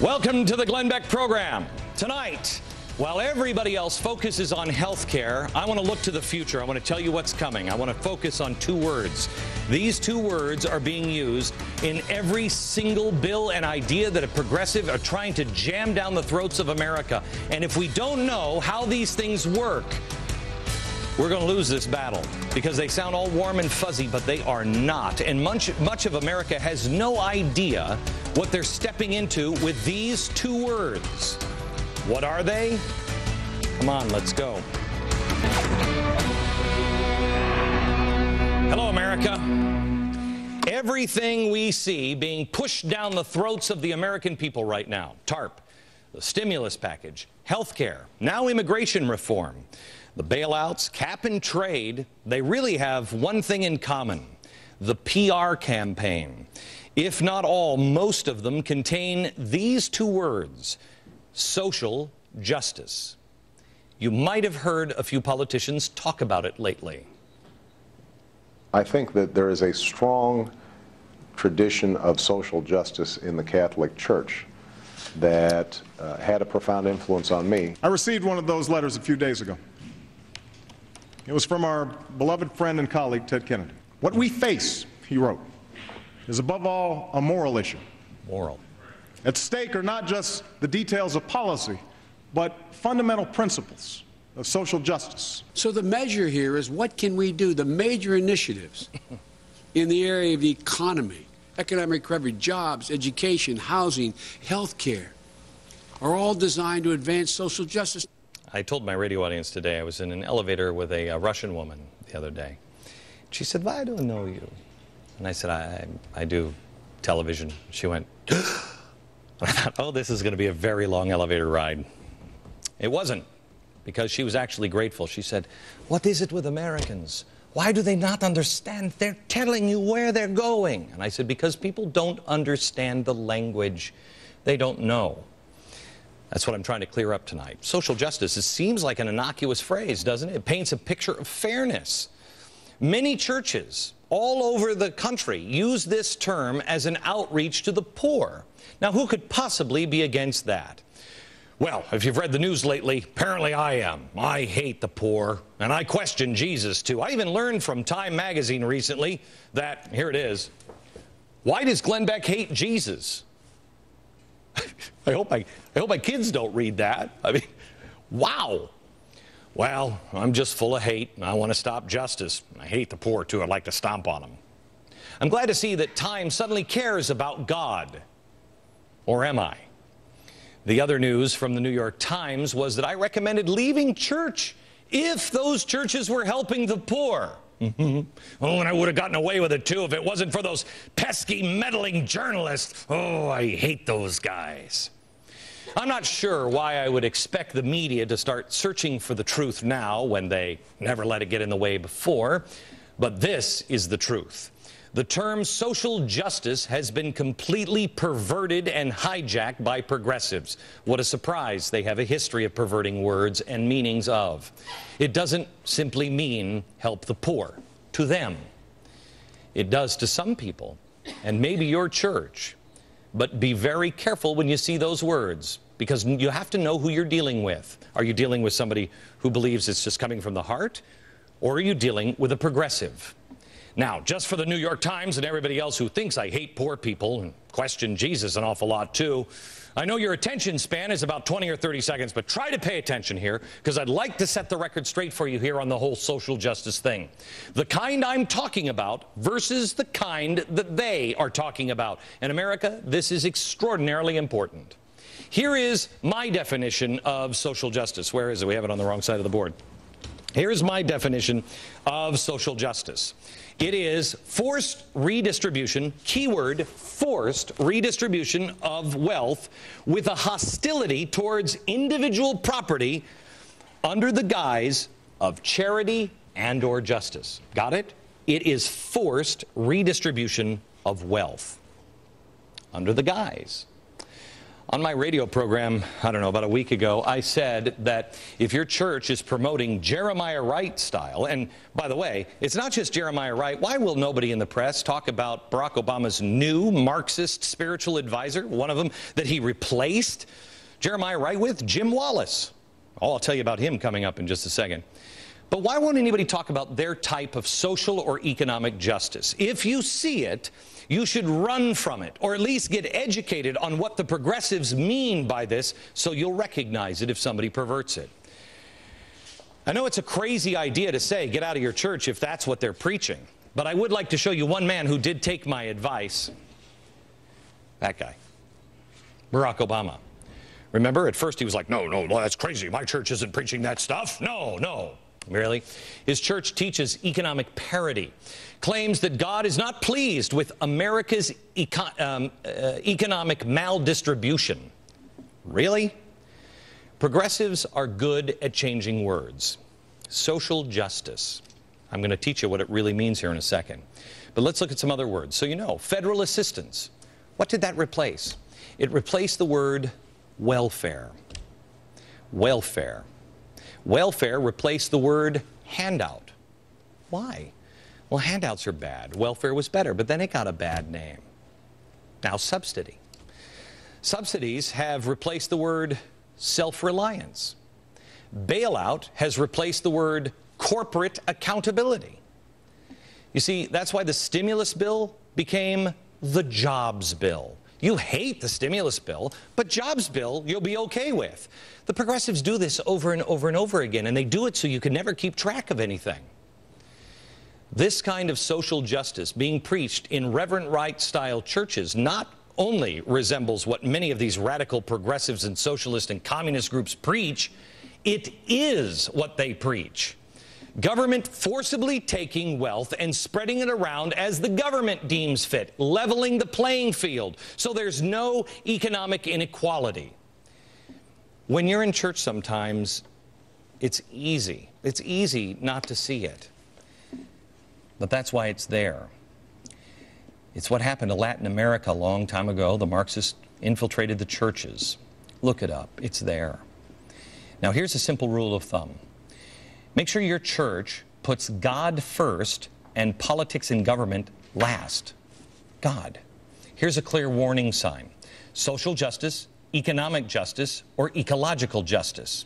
Welcome to the Glenn Beck program. Tonight, while everybody else focuses on health care, I want to look to the future. I want to tell you what's coming. I want to focus on two words. These two words are being used in every single bill and idea that a progressive are trying to jam down the throats of America. And if we don't know how these things work, we're going to lose this battle because they sound all warm and fuzzy, but they are not. And much of America has no idea what they're stepping into with these two words. What are they? Come on, let's go. Hello, America. Everything we see being pushed down the throats of the American people right now, TARP, the stimulus package, health care, now immigration reform, the bailouts, cap and trade, they really have one thing in common: the PR campaign. If not all, most of them contain these two words: social justice. You might have heard a few politicians talk about it lately. I think that there is a strong tradition of social justice in the Catholic Church that had a profound influence on me. I received one of those letters a few days ago. It was from our beloved friend and colleague, Ted Kennedy. What we face, he wrote, is above all a moral issue. Moral. At stake are not just the details of policy, but fundamental principles of social justice. So the measure here is, what can we do? The major initiatives in the area of the economy, economic recovery, jobs, education, housing, health care, are all designed to advance social justice. I told my radio audience today, I was in an elevator with a Russian woman the other day. She said, "Why do I know you?" And I said, I do television. She went, and I thought, oh, this is going to be a very long elevator ride. It wasn't, because she was actually grateful. She said, "What is it with Americans? Why do they not understand? They're telling you where they're going." And I said, because people don't understand the language. They don't know. That's what I'm trying to clear up tonight. Social justice, it seems like an innocuous phrase, doesn't it? It paints a picture of fairness. Many churches all over the country use this term as an outreach to the poor. Now, who could possibly be against that? Well, if you've read the news lately, apparently I am. I hate the poor, and I question Jesus, too. I even learned from Time magazine recently that, here it is, why does Glenn Beck hate Jesus? I hope my kids don't read that. I mean, wow. Well, I'm just full of hate, and I want to stop justice. I hate the poor, too. I'd like to stomp on them. I'm glad to see that Time suddenly cares about God. Or am I? The other news from the New York Times was that I recommended leaving church if those churches were helping the poor. Oh, and I would have gotten away with it, too, if it wasn't for those pesky, meddling journalists. Oh, I hate those guys. I'm not sure why I would expect the media to start searching for the truth now when they never let it get in the way before, but this is the truth. The term social justice has been completely perverted and hijacked by progressives. What a surprise. They have a history of perverting words and meanings of. It doesn't simply mean help the poor to them. It does to some people, and maybe your church. But be very careful when you see those words, because you have to know who you're dealing with. Are you dealing with somebody who believes it's just coming from the heart, or are you dealing with a progressive? Now, just for the New York Times and everybody else who thinks I hate poor people and question Jesus an awful lot too, I know your attention span is about 20 or 30 seconds, but try to pay attention here, because I'd like to set the record straight for you here on the whole social justice thing. The kind I'm talking about versus the kind that they are talking about. In America, this is extraordinarily important. Here is my definition of social justice. Where is it? We have it on the wrong side of the board. Here's my definition of social justice. It is forced redistribution, keyword, forced redistribution of wealth with a hostility towards individual property under the guise of charity and or justice. Got it? It is forced redistribution of wealth under the guise On my radio program, I don't know, about a week ago, I said that if your church is promoting Jeremiah Wright style, and by the way, it's not just Jeremiah Wright. Why will nobody in the press talk about Barack Obama's new Marxist spiritual advisor, one of them that he replaced Jeremiah Wright with? Jim Wallace. Oh, I'll tell you about him coming up in just a second. But why won't anybody talk about their type of social or economic justice? If you see it, you should run from it, or at least get educated on what the progressives mean by this, so you'll recognize it if somebody perverts it. I know it's a crazy idea to say, get out of your church if that's what they're preaching, but I would like to show you one man who did take my advice. That guy, Barack Obama. Remember, at first he was like, no, that's crazy. My church isn't preaching that stuff. No. Really? His church teaches economic parity, claims that God is not pleased with America's economic maldistribution. Really? Progressives are good at changing words. Social justice. I'm going to teach you what it really means here in a second. But let's look at some other words. So you know, federal assistance. What did that replace? It replaced the word welfare. Welfare. Welfare replaced the word handout. Why? Well, handouts are bad. Welfare was better, but then it got a bad name. Now, subsidy. Subsidies have replaced the word self-reliance. Bailout has replaced the word corporate accountability. You see, that's why the stimulus bill became the jobs bill. You hate the stimulus bill, but jobs bill you'll be okay with. The progressives do this over and over and over again, and they do it so you can never keep track of anything. This kind of social justice being preached in Reverend Wright-style churches not only resembles what many of these radical progressives and socialist and communist groups preach, it is what they preach. Government forcibly taking wealth and spreading it around as the government deems fit, leveling the playing field so there's no economic inequality. When you're in church sometimes, it's easy. It's easy not to see it. But that's why it's there. It's what happened to Latin America a long time ago. The Marxists infiltrated the churches. Look it up. It's there. Now, here's a simple rule of thumb. Make sure your church puts God first and politics and government last. God. Here's a clear warning sign. Social justice, economic justice, or ecological justice.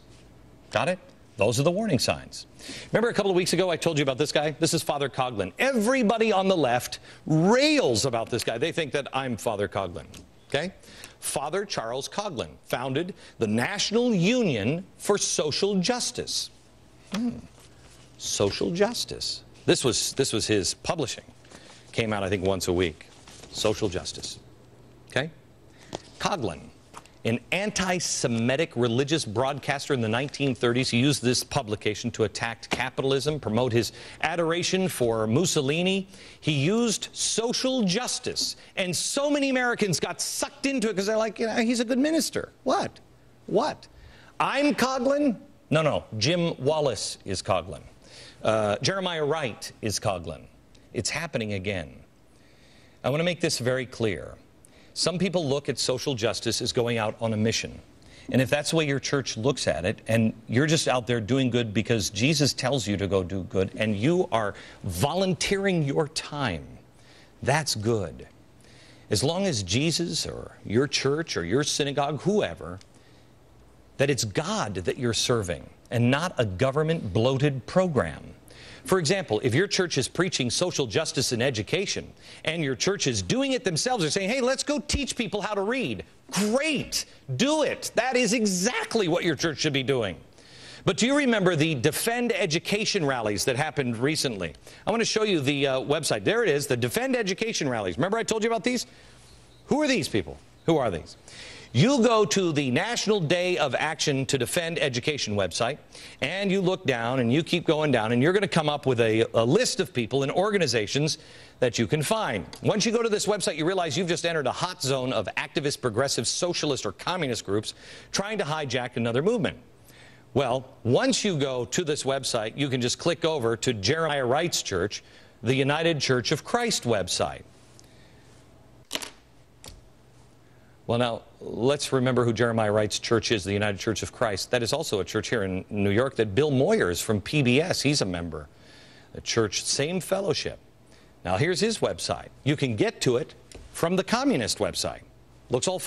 Got it? Those are the warning signs. Remember a couple of weeks ago I told you about this guy? This is Father Coughlin. Everybody on the left rails about this guy. They think that I'm Father Coughlin. Okay? Father Charles Coughlin founded the National Union for Social Justice. Social justice. This was his publishing. Came out, I think, once a week. Social justice. Okay? Coughlin, an anti-Semitic religious broadcaster in the 1930s, he used this publication to attack capitalism, promote his adoration for Mussolini. He used social justice, and so many Americans got sucked into it because they're like, you know, he's a good minister. What? I'm Coughlin? No, Jim Wallace is Coughlin. Jeremiah Wright is Coughlin. It's happening again. I want to make this very clear. Some people look at social justice as going out on a mission. And if that's the way your church looks at it, and you're just out there doing good because Jesus tells you to go do good, and you are volunteering your time, that's good. As long as Jesus or your church or your synagogue, whoever, that it's God that you're serving and not a government bloated program. For example, if your church is preaching social justice in education and your church is doing it themselves, they're saying, hey, let's go teach people how to read. Great, do it. That is exactly what your church should be doing. But do you remember the Defend Education rallies that happened recently? I want to show you the website. There it is, the Defend Education rallies. Remember I told you about these? Who are these people? Who are these? You go to the National Day of Action to Defend Education website, and you look down, and you keep going down, and you're going to come up with a list of people and organizations that you can find. Once you go to this website, you realize you've just entered a hot zone of activist, progressive, socialist, or communist groups trying to hijack another movement. Well, once you go to this website, you can just click over to Jeremiah Wright's church, the United Church of Christ website. Well, now, let's remember who Jeremiah Wright's church is, the United Church of Christ. That is also a church here in New York that Bill Moyers from PBS, he's a member. The church, same fellowship. Now, here's his website. You can get to it from the communist website. Looks all fine.